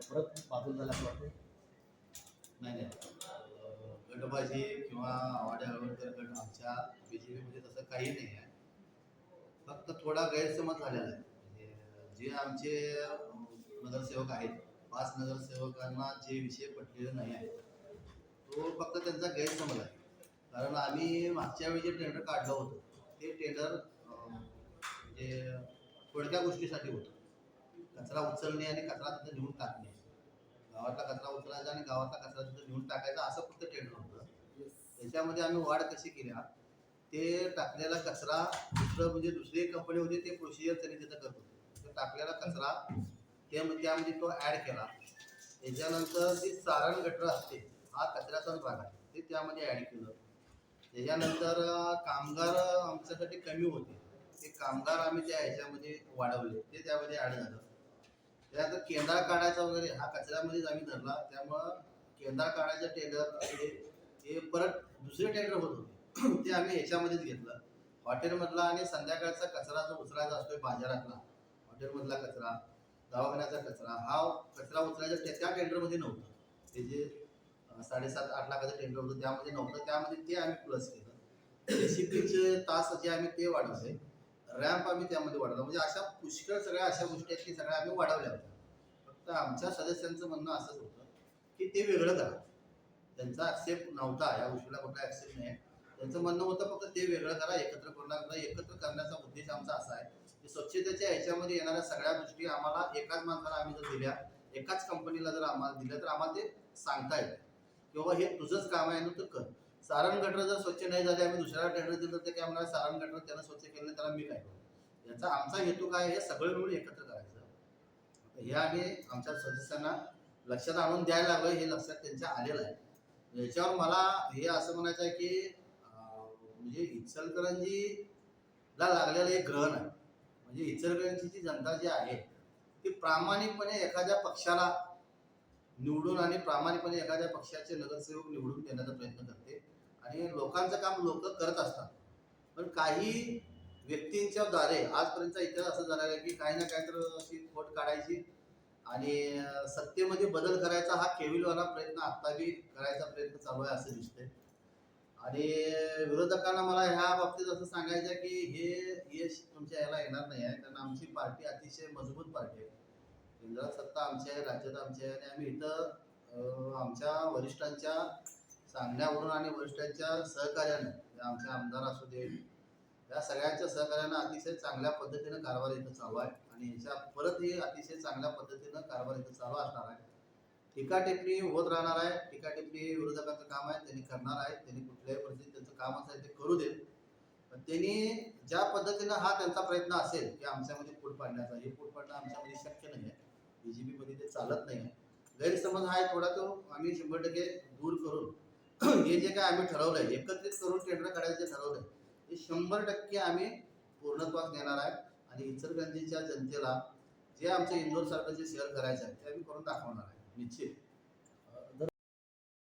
परत बाजूला झालं असं वाटतं. नाही नाही गटबाजी किंवा आवाडे हळवणकर गट आमच्या बीजेपीमध्ये तसं काही नाही आहे. फक्त थोडा गैरसमज झालेला आहे. म्हणजे जे आमचे नगरसेवक आहेत, 5 नगरसेवकांना जे विषय पटलेले नाही आहे, तो फक्त त्यांचा गैरसमज आहे. कारण आम्ही मागच्या वेळी जे टेंडर काढलं होतं ते टेंडर म्हणजे थोडक्या गोष्टीसाठी होतं. कचरा उचलणे आणि कचरा तिथं नेऊन टाकणे. गावातला कचरा उचलायचा आणि गावातला कचरा तिथं नेऊन टाकायचा असं फक्त टेंडर होतं. त्याच्यामध्ये आम्ही वाढ कशी केल्या, ते टाकलेला कचरा म्हणजे दुसरी एक कंपनी होती ते प्रोसिजर त्यांनी तिथं करत होते. तो टाकलेला कचरा त्यामध्ये तो ॲड केला. त्याच्यानंतर जी सारण गटर असते हा कचऱ्याचाच भाग आहे, ते त्यामध्ये ॲड केलं. त्याच्यानंतर कामगार आमच्यासाठी कमी होते, ते कामगार आम्ही त्या ह्याच्यामध्ये वाढवले, ते त्यामध्ये ॲड झालं. त्यानंतर केंद्र काढायचा वगैरे हा कचऱ्यामध्येच आम्ही धरला. त्यामुळं केंद्र काढायचं टेंडर हे परत दुसरे टेंडर होत होते ते आम्ही ह्याच्यामध्येच घेतलं. हॉटेलमधला आणि संध्याकाळचा कचरा जो उचलायचा असतोय बाजारातला, हॉटेलमधला कचरा, दवाखान्याचा कचरा, हा कचरा उचलायचा त्या टेंडरमध्ये नव्हतं. ते जे 7.5-8 लाखाचं टेंडर होतं त्यामध्ये नव्हतं. त्यामध्ये ते आम्ही प्लस केलं. रेसिपीचे तास जे आम्ही ते वाढवले, रॅम्प आम्ही त्यामध्ये वाढवला. म्हणजे अशा पुष्कळ सगळ्या अशा गोष्टी आहेत की सगळ्या आम्ही वाढवल्या होत्या. फक्त आमच्या सदस्यांचं म्हणणं असंच होतं की ते वेगळं करा. त्यांचा ॲक्सेप्ट नव्हता, या गोष्टीला कुठला ॲक्सेप्ट नाही. त्यांचं म्हणणं होतं फक्त ते वेगळं करा, एकत्र करू नका. एकत्र करण्याचा उद्देश आमचा असा आहे की स्वच्छतेच्या ह्याच्यामध्ये येणाऱ्या सगळ्या गोष्टी आम्हाला एकाच माणसाला आम्ही जर दिल्या, एकाच कंपनीला जर आम्हाला दिल्या, तर आम्हाला ते सांगता येतं किंवा हे तुझंच काम आहे ना, तर कर. सारण गटर जर स्वच्छ नाही झाले, आम्ही दुसऱ्याला टेंडर दिलं तर ते काय म्हणणार, सारण गटर त्यानं स्वच्छ केलं त्याला मी काय करू. याचा आमचा हेतू काय, हे सगळं मिळून एकत्र करायचं. हे आम्ही आमच्या सदस्यांना लक्षात आणून द्यायला लागलो, हे लक्षात त्यांच्या आलेलं आहे. याच्यावर मला हे असं म्हणायचं आहे की म्हणजे इचलकरंजीला लागलेलं एक ग्रहण आहे. म्हणजे इचलकरंजीची जनता जी आहे ती प्रामाणिकपणे एखाद्या पक्षाला निवडून आणि प्रामाणिकपणे एखाद्या पक्षाचे नगरसेवक निवडून देण्याचा प्रयत्न करते आणि लोकांचं काम लोक करत असतात. पण काही व्यक्तींच्या द्वारे आजपर्यंतचा इतिहास असं झालेला आहे की काही ना काहीतरी अशी खोट काढायची आणि सत्तेमध्ये बदल करायचा हा केविलवाला प्रयत्न आत्ता बी करायचा प्रयत्न चालू आहे असं दिसतंय. आणि विरोधकांना मला ह्या बाबतीत असं सांगायचं आहे की हे यश तुमच्या याला येणार नाही आहे, कारण आमची पार्टी अतिशय मजबूत पार्टी आहे. केंद्रात सत्ता आमची आहे, राज्यात आमची आहे आणि आम्ही इथं आमच्या वरिष्ठांच्या सांगण्यावरून आणि वरिष्ठांच्या सहकार्यानं, आमचे आमदार असू दे, या सगळ्यांच्या सहकार्यानं अतिशय चांगल्या पद्धतीनं कारभार इथं चालू आहे आणि ह्याच्या परतही अतिशय चांगल्या पद्धतीनं कारभार इथं चालू असणार आहे. टीकाटिप्पणी होत राहणार आहे. टीकाटिप्पणी विरोधकांचं काम आहे, त्यांनी करणार आहे. त्यांनी कुठल्याही परिस्थितीत त्यांचं काम असेल ते करू देत. पण त्यांनी ज्या पद्धतीनं हा त्यांचा प्रयत्न असेल की आमच्यामध्ये फूट पाडण्याचा, हे फूट पाडणं आमच्यामध्ये शक्य नाही आहे. बीजेपीमध्ये ते चालत नाही आहे. गैरसमज हा आहे थोडा, तो आम्ही 100% दूर करून हे जे काय आम्ही ठरवलंय, एकत्रित करून टेंडर काढायचं ठरवलंय, हे 100% आम्ही पूर्णत्वास नेणार आहे आणि इचलकरंजीच्या जनतेला जे आमच्या इंदोर सारखं जे शहर करायचं आहे ते आम्ही करून दाखवणार आहे निश्चित.